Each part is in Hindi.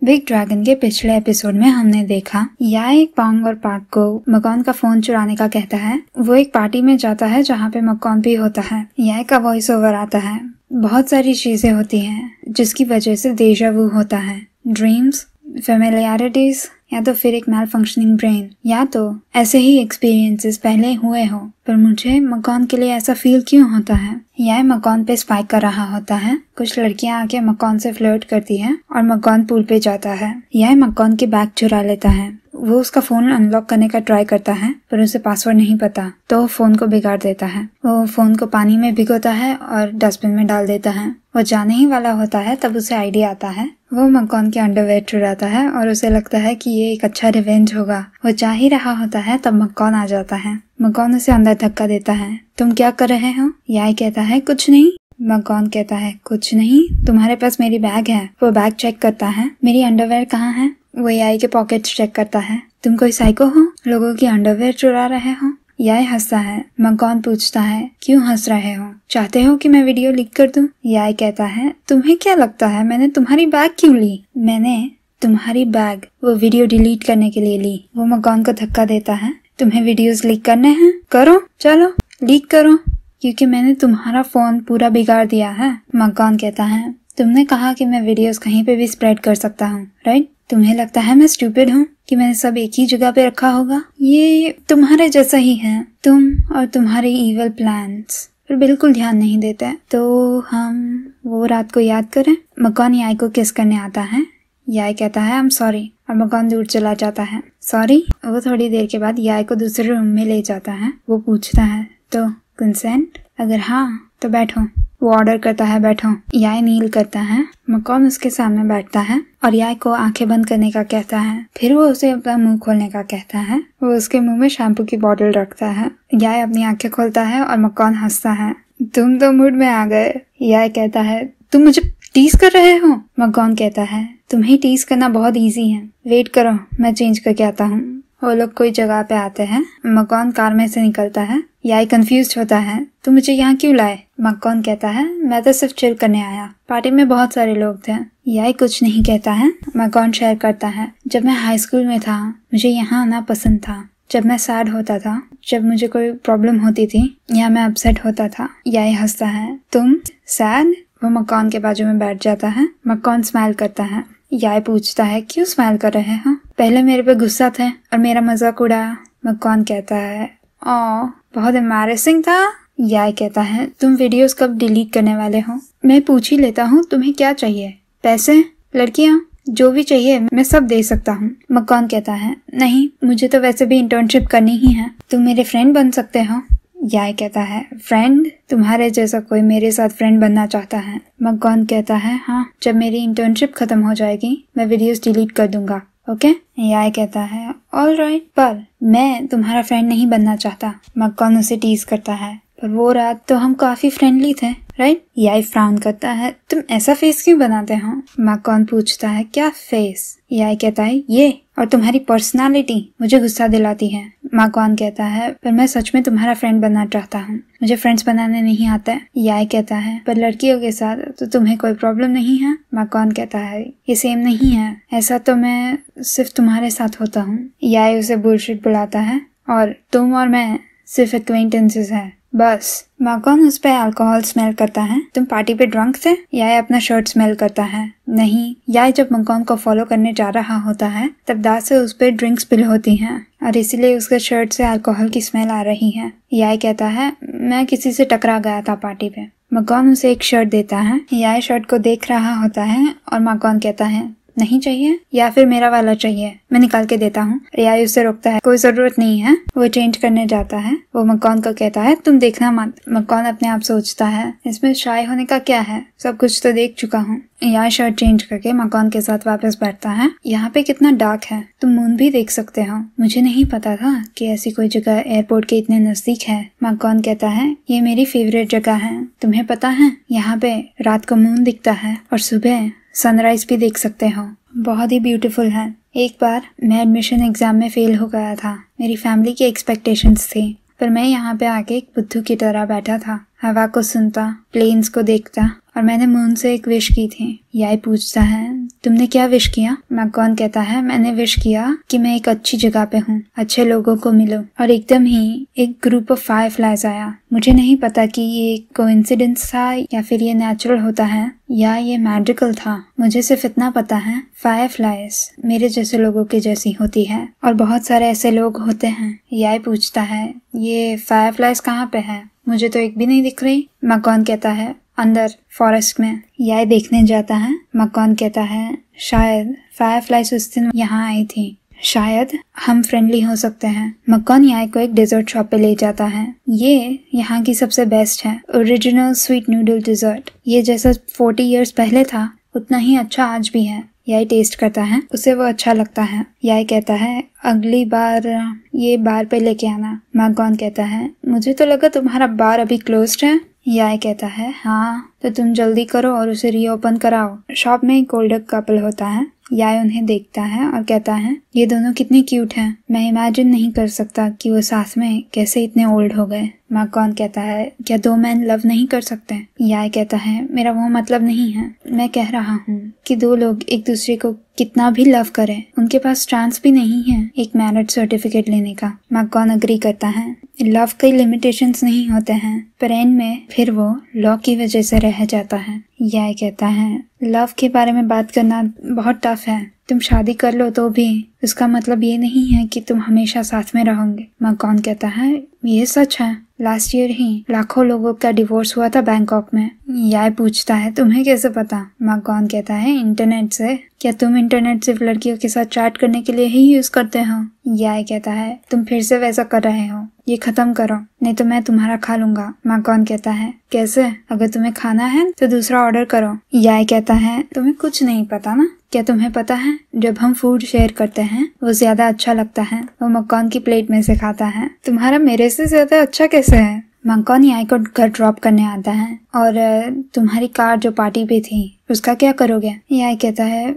बिग ड्रैगन के पिछले एपिसोड में हमने देखा याई पांग और पाक को मकॉन का फोन चुराने का कहता है। वो एक पार्टी में जाता है जहाँ पे मकॉन भी होता है। याई का वॉइस ओवर आता है। बहुत सारी चीजें होती हैं जिसकी वजह से डेजा वू होता है। ड्रीम्स, फेमिलियरिटीज या तो फिर एक मैल फंक्शनिंग ब्रेन, या तो ऐसे ही एक्सपीरियंसेस पहले हुए हो। पर मुझे मकॉन के लिए ऐसा फील क्यों होता है? यह मकॉन पे स्पाइक कर रहा होता है। कुछ लड़कियां आके मकॉन से फ्लर्ट करती हैं और मकॉन पूल पे जाता है। यह मकॉन की बैग चुरा लेता है। वो उसका फोन अनलॉक करने का ट्राई करता है पर उसे पासवर्ड नहीं पता, तो फोन को बिगाड़ देता है। वो फोन को पानी में भिगोता है और डस्टबिन में डाल देता है। वो जाने ही वाला होता है तब उसे आइडिया आता है। वो मकॉन के अंडरवेयर चुराता है और उसे लगता है कि ये एक अच्छा रिवेंज होगा। वो जा ही रहा होता है तब मकॉन आ जाता है। मकॉन उसे अंदर धक्का देता है। तुम क्या कर रहे हो? याई कहता है कुछ नहीं। मकॉन कहता है कुछ नहीं, तुम्हारे पास मेरी बैग है। वो बैग चेक करता है। मेरी अंडरवेयर कहाँ है? वो याई के पॉकेट्स चेक करता है। तुम कोई साइको हो? लोगों की अंडरवेयर चुरा रहे हो? याई हंसता है। मकॉन पूछता है क्यों हंस रहे हो? चाहते हो कि मैं वीडियो लीक कर दूं? याई कहता है तुम्हें क्या लगता है मैंने तुम्हारी बैग क्यों ली? मैंने तुम्हारी बैग वो वीडियो डिलीट करने के लिए ली। वो मकॉन को धक्का देता है। तुम्हें वीडियोस लीक करने हैं? करो, चलो लीक करो, क्योंकि मैंने तुम्हारा फोन पूरा बिगाड़ दिया है। मकॉन कहता है तुमने कहा कि मैं वीडियोस कहीं पे भी स्प्रेड कर सकता हूँ, राइट? तुम्हें लगता है मैं स्टूपिड हूँ कि मैंने सब एक ही जगह पे रखा होगा? ये तुम्हारे जैसा ही है, तुम और तुम्हारे इविल प्लान्स पर बिल्कुल ध्यान नहीं देते। तो हम वो रात को याद करें। मकॉन याई को किस करने आता है। याई कहता है आई एम सॉरी और मकॉन दूर चला जाता है। सॉरी। वो थोड़ी देर के बाद याई को दूसरे रूम में ले जाता है। वो पूछता है तो कंसेंट? अगर हाँ तो बैठो। वो ऑर्डर करता है बैठो। याई नील करता है। मकॉन उसके सामने बैठता है और याई को आंखें बंद करने का कहता है। फिर वो उसे अपना मुंह खोलने का कहता है। वो उसके मुंह में शैम्पू की बोतल रखता है। याई अपनी आंखें खोलता है और मकॉन हंसता है। तुम तो मूड में आ गए। याई कहता है तुम मुझे टीज कर रहे हो? मकॉन कहता है तुम्हें टीज करना बहुत इजी है, वेट करो मैं चेंज करके आता हूँ। वो लोग कोई जगह पे आते हैं। मकॉन कार में से निकलता है। याई कंफ्यूज होता है तुम मुझे यहाँ क्यों लाए? मकॉन कहता है मैं तो सिर्फ चिल करने आया, पार्टी में बहुत सारे लोग थे। याई कुछ नहीं कहता है। मकॉन शेयर करता है जब मैं हाई स्कूल में था मुझे यहाँ आना पसंद था। जब मैं सैड होता था, जब मुझे कोई प्रॉब्लम होती थी या मैं अपसेट होता था। याई हंसता है। तुम सैड? वो मकॉन के बाजू में बैठ जाता है। मकॉन स्माइल करता है। याई पूछता है क्यों स्माइल कर रहे हो? पहले मेरे पे गुस्सा थे और मेरा मजाक उड़ाया। मकॉन कहता है ओ बहुत एम्बैरेसिंग था। याई कहता है तुम वीडियोस कब डिलीट करने वाले हो? मैं पूछ ही लेता हूँ तुम्हें क्या चाहिए? पैसे, लड़कियाँ, जो भी चाहिए मैं सब दे सकता हूँ। मकॉन कहता है नहीं, मुझे तो वैसे भी इंटर्नशिप करनी ही है, तुम मेरे फ्रेंड बन सकते हो। याई कहता है फ्रेंड? तुम्हारे जैसा कोई मेरे साथ फ्रेंड बनना चाहता है। मकॉन कहता है हाँ, जब मेरी इंटर्नशिप खत्म हो जाएगी मैं वीडियोस डिलीट कर दूंगा, ओके? याई कहता है ऑल राइट, पर मैं तुम्हारा फ्रेंड नहीं बनना चाहता। मकॉन उसे टीज करता है पर वो रात तो हम काफी फ्रेंडली थे, राइट? याई फ्राउन करता है तुम ऐसा फेस क्यों बनाते हो? मकॉन पूछता है क्या फेस? याई कहता है ये और तुम्हारी पर्सनालिटी मुझे गुस्सा दिलाती है। मकॉन कहता है पर मैं सच में तुम्हारा फ्रेंड बनना चाहता हूँ, मुझे फ्रेंड्स बनाने नहीं आता है। याई कहता है पर लड़कियों के साथ तो तुम्हें कोई प्रॉब्लम नहीं है? मकॉन कहता है ये सेम नहीं है, ऐसा तो मैं सिर्फ तुम्हारे साथ होता हूँ। याई उसे बुलशिट बुलाता है और तुम और मैं सिर्फ एक्वेंटेंसेस है बस। मकॉन उस पे अल्कोहल स्मेल करता है। तुम पार्टी पे ड्रंक थे? याई अपना शर्ट स्मेल करता है। नहीं। याई जब मकॉन को फॉलो करने जा रहा होता है तब दांत से उस पे ड्रिंक्स स्पिल होती हैं और इसीलिए उसके शर्ट से अल्कोहल की स्मेल आ रही है। याई कहता है मैं किसी से टकरा गया था पार्टी पे। मकॉन उसे एक शर्ट देता है। याई शर्ट को देख रहा होता है और मकॉन कहता है नहीं चाहिए या फिर मेरा वाला चाहिए, मैं निकाल के देता हूँ। याई उसे रोकता है कोई जरूरत नहीं है। वो चेंज करने जाता है। वो मकॉन को कहता है तुम देखना मत। मकॉन अपने आप सोचता है इसमें शाय होने का क्या है, सब कुछ तो देख चुका हूँ। याई शर्ट चेंज करके मकॉन के साथ वापस बैठता है। यहाँ पे कितना डार्क है, तुम मून भी देख सकते हो। मुझे नहीं पता था कि ऐसी कोई जगह एयरपोर्ट के इतने नजदीक है। मकॉन कहता है ये मेरी फेवरेट जगह है, तुम्हें पता है यहाँ पे रात को मून दिखता है और सुबह सनराइज भी देख सकते हो, बहुत ही ब्यूटीफुल है। एक बार मैं एडमिशन एग्जाम में फेल हो गया था। मेरी फैमिली की एक्सपेक्टेशंस थी पर मैं यहाँ पे आके एक बुद्धू की तरह बैठा था, हवा को सुनता, प्लेन्स को देखता और मैंने मून से एक विश की थी। याई पूछता है तुमने क्या विश किया? मैकॉन कहता है, मैंने विश किया कि मैं एक अच्छी जगह पे हूँ, अच्छे लोगों को मिलूं। और एकदम ही एक ग्रुप ऑफ फायरफ्लाइज आया। मुझे नहीं पता कि ये कोइंसिडेंस था या फिर ये नेचुरल होता है या ये मैजिकल था। मुझे सिर्फ इतना पता है, फायरफ्लाइज मेरे जैसे लोगों की जैसी होती है और बहुत सारे ऐसे लोग होते हैं। याई पूछता है, ये फायरफ्लाइज कहाँ पे है? मुझे तो एक भी नहीं दिख रही। मैकॉन कहता है, अंदर फॉरेस्ट में। याई देखने जाता है। मैकॉन कहता है, शायद फायरफ्लाइज उस दिन यहाँ आई थी, शायद हम फ्रेंडली हो सकते हैं। मैकॉन याई को एक डेजर्ट शॉप पे ले जाता है। ये यहाँ की सबसे बेस्ट है, ओरिजिनल स्वीट नूडल डेजर्ट। ये जैसा 40 इयर्स पहले था उतना ही अच्छा आज भी है। याई टेस्ट करता है, उसे वो अच्छा लगता है। याई कहता है, अगली बार ये बार पे लेके आना। मैकॉन कहता है, मुझे तो लगा तुम्हारा बार अभी क्लोज्ड है। याई कहता है, हाँ तो तुम जल्दी करो और उसे रीओपन कराओ। शॉप में एक ओल्डर कपल होता है। याई उन्हें देखता है और कहता है, ये दोनों कितनी क्यूट हैं। मैं इमेजिन नहीं कर सकता कि वो साथ में कैसे इतने ओल्ड हो गए। मैकॉन कहता है, क्या 2 मैन लव नहीं कर सकते? याई कहता है, मेरा वो मतलब नहीं है। मैं कह रहा हूँ कि 2 लोग एक दूसरे को कितना भी लव करें, उनके पास चांस भी नहीं है एक मैरिज सर्टिफिकेट लेने का। मैकॉन अग्री करता है, लव कई लिमिटेशंस नहीं होते हैं, पर एंड में फिर वो लॉ की वजह से रह जाता है। याई कहता है, लव के बारे में बात करना बहुत टफ है। तुम शादी कर लो तो भी उसका मतलब ये नहीं है कि तुम हमेशा साथ में रहोगे। मैकॉन कहता है, ये सच है। लास्ट ईयर ही लाखों लोगों का डिवोर्स हुआ था बैंकॉक में। याई पूछता है, तुम्हें कैसे पता? मैकॉन कहता है, इंटरनेट से। क्या तुम इंटरनेट सिर्फ लड़कियों के साथ चैट करने के लिए ही यूज करते हो? याई कहता है, तुम फिर से वैसा कर रहे हो, ये खत्म करो नहीं तो मैं तुम्हारा खा लूंगा। मैकॉन कहता है, कैसे? अगर तुम्हें खाना है तो दूसरा ऑर्डर करो। याई कहता है, तुम्हें कुछ नहीं पता ना? क्या तुम्हें पता है जब हम फूड शेयर करते हैं वो ज्यादा अच्छा लगता है। वो मैकॉन की प्लेट में से खाता है। तुम्हारा मेरे से ज्यादा अच्छा कैसे है? मैकॉन याई को घर ड्रॉप करने आता है। और तुम्हारी कार जो पार्टी पे थी उसका क्या करोगे? याई कहता है,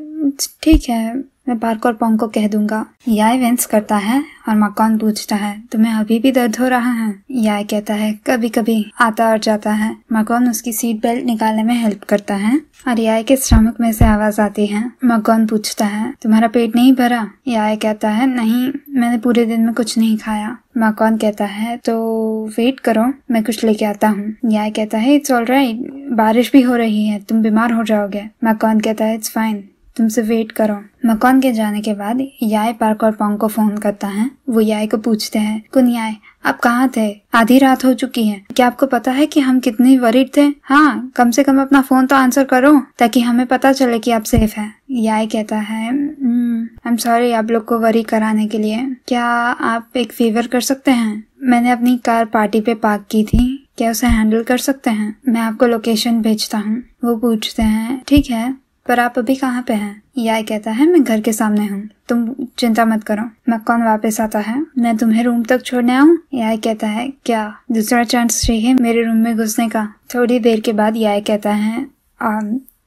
ठीक है, मैं पार्क और पोंग को कह दूंगा। याई वेंस करता है और मैकॉन पूछता है, तुम्हें अभी भी दर्द हो रहा है? याई कहता है, कभी कभी आता और जाता है। मैकॉन उसकी सीट बेल्ट निकालने में हेल्प करता है और याई के स्टमक में से आवाज आती है। मैकॉन पूछता है, तुम्हारा पेट नहीं भरा? याई कहता है, नहीं, मैंने पूरे दिन में कुछ नहीं खाया। मैकॉन कहता है, तो वेट करो, मैं कुछ लेके आता हूँ। याई कहता है, इट्स ऑलराइट, बारिश भी हो रही है, तुम बीमार हो जाओगे। मैकॉन कहता है, इट्स फाइन, तुमसे वेट करो। मैकॉन के जाने के बाद याई पार्क और पोंग को फोन करता है। वो याई को पूछते हैं, कुन याई, आप कहाँ थे? आधी रात हो चुकी है, क्या आपको पता है कि हम कितनी वरीड थे? हाँ, कम से कम अपना फोन तो आंसर करो ताकि हमें पता चले कि आप सेफ हैं। याई कहता है, आई एम सॉरी आप लोग को वरी कराने के लिए। क्या आप एक फेवर कर सकते हैं? मैंने अपनी कार पार्टी पे पार्क की थी, क्या उसे हैंडल कर सकते हैं? मैं आपको लोकेशन भेजता हूँ। वो पूछते हैं, ठीक है, पर आप अभी कहाँ पे हैं? याई कहता है, मैं घर के सामने हूँ, तुम चिंता मत करो। मैकॉन वापस आता है, मैं तुम्हें रूम तक छोड़ने आऊँ? याई कहता है, क्या दूसरा चांस चाहिए मेरे रूम में घुसने का? थोड़ी देर के बाद याई कहता है,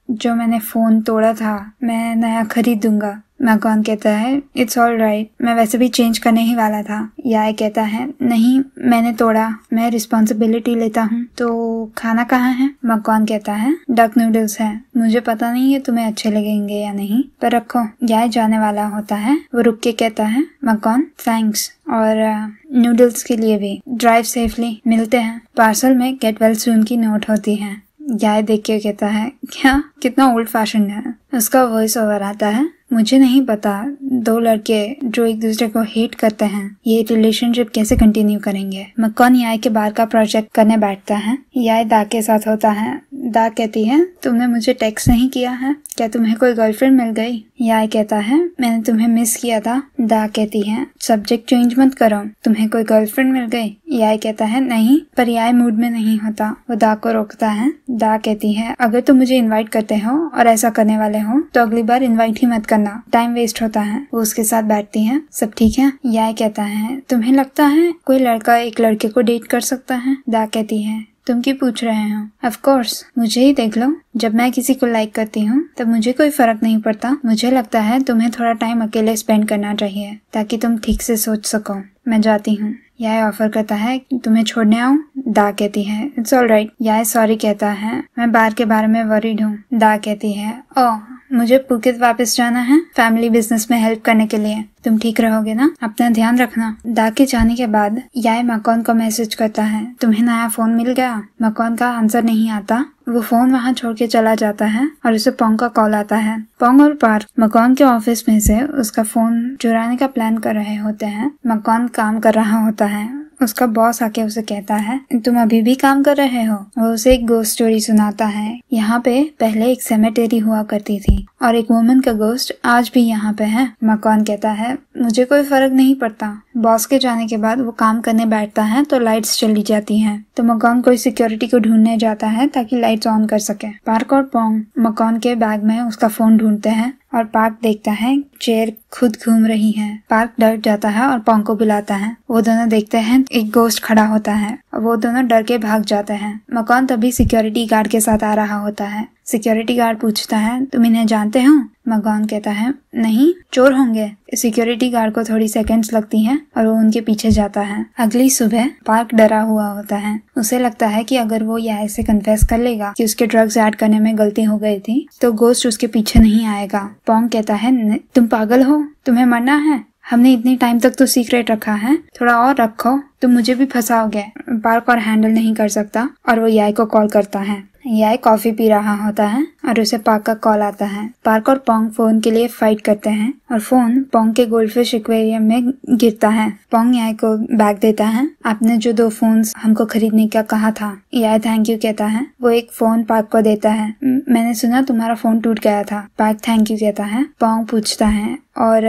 जो मैंने फोन तोड़ा था मैं नया खरीद दूंगा। मैकॉन कहता है, इट्स ऑल राइट, मैं वैसे भी चेंज करने ही वाला था। याई कहता है, नहीं, मैंने तोड़ा, मैं रिस्पॉन्सिबिलिटी लेता हूँ। तो खाना कहाँ है? मैकॉन कहता है, डक नूडल्स है, मुझे पता नहीं है तुम्हें अच्छे लगेंगे या नहीं, पर रखो। याई जाने वाला होता है, वो रुक के कहता है, मैकॉन थैंक्स, और नूडल्स के लिए भी, ड्राइव सेफली, मिलते हैं। पार्सल में गेट वेल सून की नोट होती है। याई देख के कहता है, क्या कितना ओल्ड फैशन है। उसका वॉइस ओवर आता है, मुझे नहीं पता 2 लड़के जो एक दूसरे को हेट करते हैं ये रिलेशनशिप कैसे कंटिन्यू करेंगे। मैकॉन याई के बार का प्रोजेक्ट करने बैठता है। याई दा के साथ होता है। दा कहती है, तुमने मुझे टेक्स्ट नहीं किया है, क्या तुम्हें कोई गर्लफ्रेंड मिल गई? याई कहता है, मैंने तुम्हें मिस किया था। दा कहती है, सब्जेक्ट चेंज मत करो, तुम्हें कोई गर्लफ्रेंड मिल गई? याई कहता है, नहीं, पर याई मूड में नहीं होता। वो दा को रोकता है। दा कहती है, अगर तुम मुझे इन्वाइट करते हो और ऐसा करने वाले हो तो अगली बार इन्वाइट ही मत करना, टाइम वेस्ट होता है। वो उसके साथ बैठती है। सब ठीक है? याई कहता है, तुम्हें लगता है कोई लड़का एक लड़के को डेट कर सकता है? दा कहती है, तुम क्यों पूछ रहे हो? ऑफ कोर्स, मुझे ही देख लो, जब मैं किसी को लाइक करती हूँ तब मुझे कोई फर्क नहीं पड़ता। मुझे लगता है तुम्हें थोड़ा टाइम अकेले स्पेंड करना चाहिए ताकि तुम ठीक से सोच सको। मैं जाती हूँ। याई ऑफर करता है, तुम्हें छोड़ने आऊँ? दा कहती है, इट्स ऑल राइट। याई सॉरी कहता है, मैं बार के बारे में वरीड हूँ। दा कहती है, ओह मुझे पुकेत वापस जाना है फैमिली बिजनेस में हेल्प करने के लिए। तुम ठीक रहोगे ना? अपना ध्यान रखना। दा के जाने के बाद याय मकॉन को मैसेज करता है, तुम्हें नया फोन मिल गया? मकॉन का आंसर नहीं आता। वो फोन वहाँ छोड़ के चला जाता है और उसे पोंग का कॉल आता है। पोंग और पार्क मकॉन के ऑफिस में से उसका फोन चुराने का प्लान कर रहे होते हैं। मकॉन काम कर रहा होता है। उसका बॉस आके उसे कहता है, तुम अभी भी काम कर रहे हो? वो उसे एक गोस्ट स्टोरी सुनाता है। यहाँ पे पहले एक सेमेटेरी हुआ करती थी और एक वुमन का गोस्ट आज भी यहाँ पे है। मकॉन कहता है, मुझे कोई फर्क नहीं पड़ता। बॉस के जाने के बाद वो काम करने बैठता है तो लाइट्स चली जाती हैं। तो मकॉन कोई सिक्योरिटी को ढूंढने जाता है ताकि लाइट्स ऑन कर सके। पार्क और पोंग मकॉन के बैग में उसका फोन ढूंढते हैं और पार्क देखता है चेयर खुद घूम रही है। पार्क डर जाता है और पोंग को बुलाता है। वो दोनों देखते हैं एक गोस्ट खड़ा होता है और वो दोनों डर के भाग जाते हैं। मकॉन तभी सिक्योरिटी गार्ड के साथ आ रहा होता है। सिक्योरिटी गार्ड पूछता है, तुम इन्हें जानते हो? मकॉन कहता है, नहीं, चोर होंगे। सिक्योरिटी गार्ड को थोड़ी सेकंड्स लगती हैं और वो उनके पीछे जाता है। अगली सुबह पार्क डरा हुआ होता है। उसे लगता है कि अगर वो याय से कन्फेस कर लेगा कि उसके ड्रग्स ऐड करने में गलती हो गई थी तो गोस्ट उसके पीछे नहीं आएगा। पोंग कहता है, तुम पागल हो? तुम्हें मरना है? हमने इतनी टाइम तक तो सीक्रेट रखा है, थोड़ा और रखो, तुम मुझे भी फंसाओगे। पार्क और हैंडल नहीं कर सकता और वो याय को कॉल करता है। याय कॉफी पी रहा होता है और उसे पार्क का कॉल आता है। पार्क और पोंग फोन के लिए फाइट करते हैं और फोन पोंग के गोल्डफिश एक्वेरियम में गिरता है। पोंग याय को बैग देता है। आपने जो 2 फोन्स हमको खरीदने का कहा था। याय थैंक यू कहता है। वो एक फोन पार्क को देता है। मैंने सुना तुम्हारा फोन टूट गया था। पार्क थैंक यू कहता है। पोंग पूछता है, और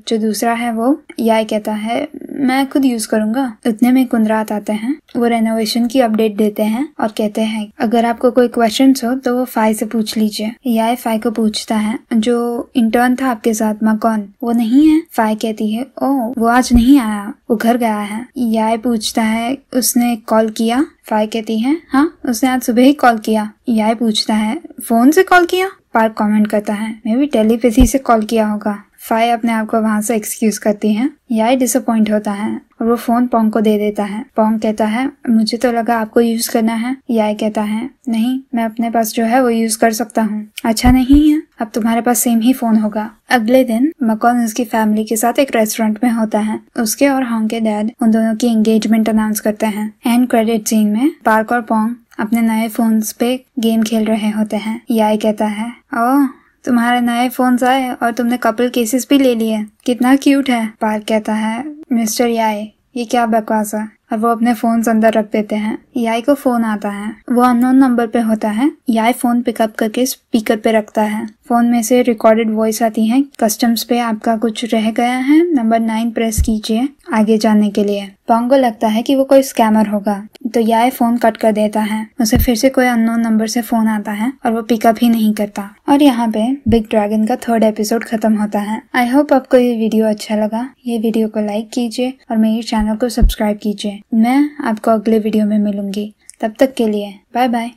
जो दूसरा है वो? याय कहता है, मैं खुद यूज करूंगा। उतने में कुंदरात आते हैं। वो रेनोवेशन की अपडेट देते हैं और कहते हैं, अगर आपको कोई क्वेश्चंस हो तो वो फाई से पूछ लीजिए। याय फाई को पूछता है, जो इंटर्न था आपके साथ मकॉन, वो नहीं है? फाई कहती है, ओह, वो आज नहीं आया, वो घर गया है। याय पूछता है, उसने कॉल किया? फाई कहती है, हाँ, उसने आज सुबह ही कॉल किया। याय पूछता है, फोन से कॉल किया? पार्क कमेंट करता है, मे बी टेलीपैथी से कॉल किया होगा। फाई अपने आप को वहां से एक्सक्यूज करती है। याय डिसअपॉइंट होता है और वो फोन पोंग को दे देता है। पोंग कहता है, मुझे तो लगा आपको यूज करना है। याय कहता है, नहीं, मैं अपने पास जो है वो यूज कर सकता हूँ। अच्छा नहीं है, अब तुम्हारे पास सेम ही फोन होगा। अगले दिन मकॉन उसकी फैमिली के साथ एक रेस्टोरेंट में होता है। उसके और होंग के डैड उन दोनों की एंगेजमेंट अनाउंस करते हैं। एंड क्रेडिट सीन में पार्क और पोंग अपने नए फोन्स पे गेम खेल रहे होते हैं। याय कहता है, ओह, तुम्हारे नए फोन्स आए और तुमने कपल केसेस भी ले लिए, कितना क्यूट है। पार्क कहता है, मिस्टर याय, ये क्या बकवास है? और वो अपने फोन अंदर रख देते हैं। याय को फोन आता है। वो अननोन नंबर पे होता है। याय फोन पिकअप करके स्पीकर पे रखता है। फोन में से रिकॉर्डेड वॉइस आती है, कस्टम्स पे आपका कुछ रह गया है, नंबर 9 प्रेस कीजिए आगे जाने के लिए। पोंग को लगता है कि वो कोई स्कैमर होगा तो याय फोन कट कर देता है। उसे फिर से कोई अननोन नंबर से फोन आता है और वो पिकअप ही नहीं करता। और यहाँ पे बिग ड्रैगन का 3rd एपिसोड खत्म होता है। आई होप आपको ये वीडियो अच्छा लगा। ये वीडियो को लाइक कीजिए और मेरे चैनल को सब्सक्राइब कीजिए। मैं आपको अगले वीडियो में मिलूंगी। तब तक के लिए बाय बाय।